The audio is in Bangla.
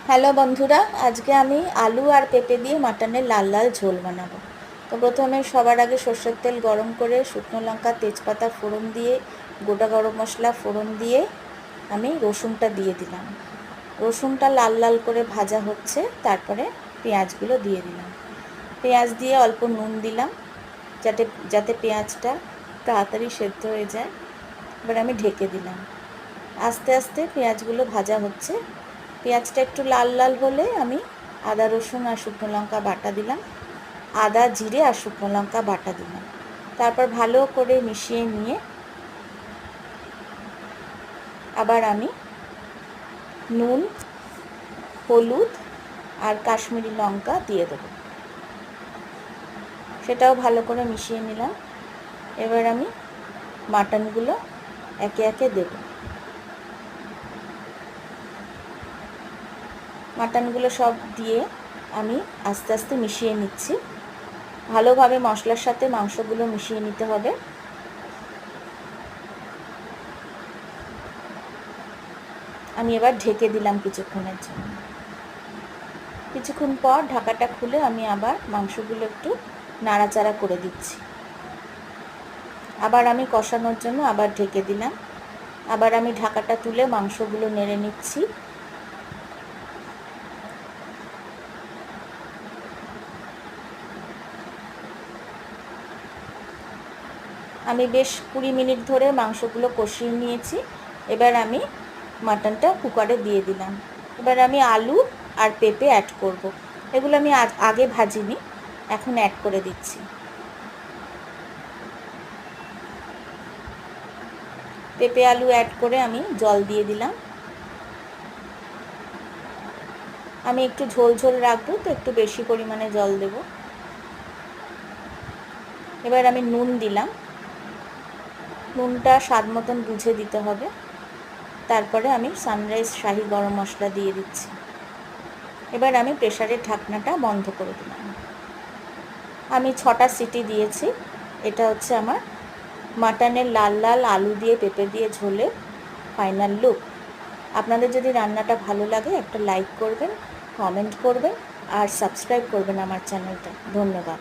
হ্যালো বন্ধুরা, আজকে আমি আলু আর পেঁপে দিয়ে মাটনের লাল লাল ঝোল বানাবো। তো প্রথমে সবার আগে সর্ষের তেল গরম করে শুকনো লঙ্কা তেজপাতা ফোড়ন দিয়ে গোটা গরম মশলা ফোড়ন দিয়ে আমি রসুনটা দিয়ে দিলাম। রসুনটা লাল লাল করে ভাজা হচ্ছে, তারপরে পেঁয়াজগুলো দিয়ে দিলাম। পেঁয়াজ দিয়ে অল্প নুন দিলাম যাতে পেঁয়াজটা তাড়াতাড়ি সেদ্ধ হয়ে যায়। এবার আমি ঢেকে দিলাম। আস্তে আস্তে পেঁয়াজগুলো ভাজা হচ্ছে। পেঁয়াজটা একটু লাল লাল হলে আমি আদা রসুন আর শুকনো লঙ্কা বাটা দিলাম, আদা জিরে আর শুকনো লঙ্কা বাটা দিলাম। তারপর ভালো করে মিশিয়ে নিয়ে আবার আমি নুন, হলুদ আর কাশ্মীরি লঙ্কা দিয়ে দেবো। সেটাও ভালো করে মিশিয়ে নিলাম। এবার আমি মাটনগুলো একে একে দেব। মাটনগুলো সব দিয়ে আমি আস্তে আস্তে মিশিয়ে নিচ্ছি। ভালোভাবে মশলার সাথে মাংসগুলো মিশিয়ে নিতে হবে। আমি এবার ঢেকে দিলাম কিছুক্ষণের জন্য। কিছুক্ষণ পর ঢাকাটা খুলে আমি আবার মাংসগুলো একটু নাড়াচাড়া করে দিচ্ছি। আবার আমি কষানোর জন্য আবার ঢেকে দিলাম। আবার আমি ঢাকাটা তুলে মাংসগুলো নেড়ে নিচ্ছি। আমি বেশ 20 মিনিট ধরে মাংসগুলো কষিয়ে নিয়েছি। এবার আমি মাটনটা কুকারে দিয়ে দিলাম। এবার আমি আলু আর পেঁপে অ্যাড করব। এগুলো আমি আগে ভাজিনি, এখন অ্যাড করে দিচ্ছি। পেঁপে আলু অ্যাড করে আমি জল দিয়ে দিলাম। আমি একটু ঝোল ঝোল রাখবো, তো একটু বেশি পরিমাণে জল দেব। এবার আমি নুন দিলাম। নুনটা স্বাদ মতন বুঝে দিতে হবে। তারপরে আমি সানরাইজ শাহি গরম মশলা দিয়ে দিচ্ছি। এবার আমি প্রেসারের ঢাকনাটা বন্ধ করে দিলাম। আমি 6টা সিটি দিয়েছি। এটা হচ্ছে আমার মাটনের লাল লাল আলু দিয়ে পেঁপে দিয়ে ঝোলের ফাইনাল লুক। আপনাদের যদি রান্নাটা ভালো লাগে একটা লাইক করবেন, কমেন্ট করবেন আর সাবস্ক্রাইব করবেন আমার চ্যানেলটা। ধন্যবাদ।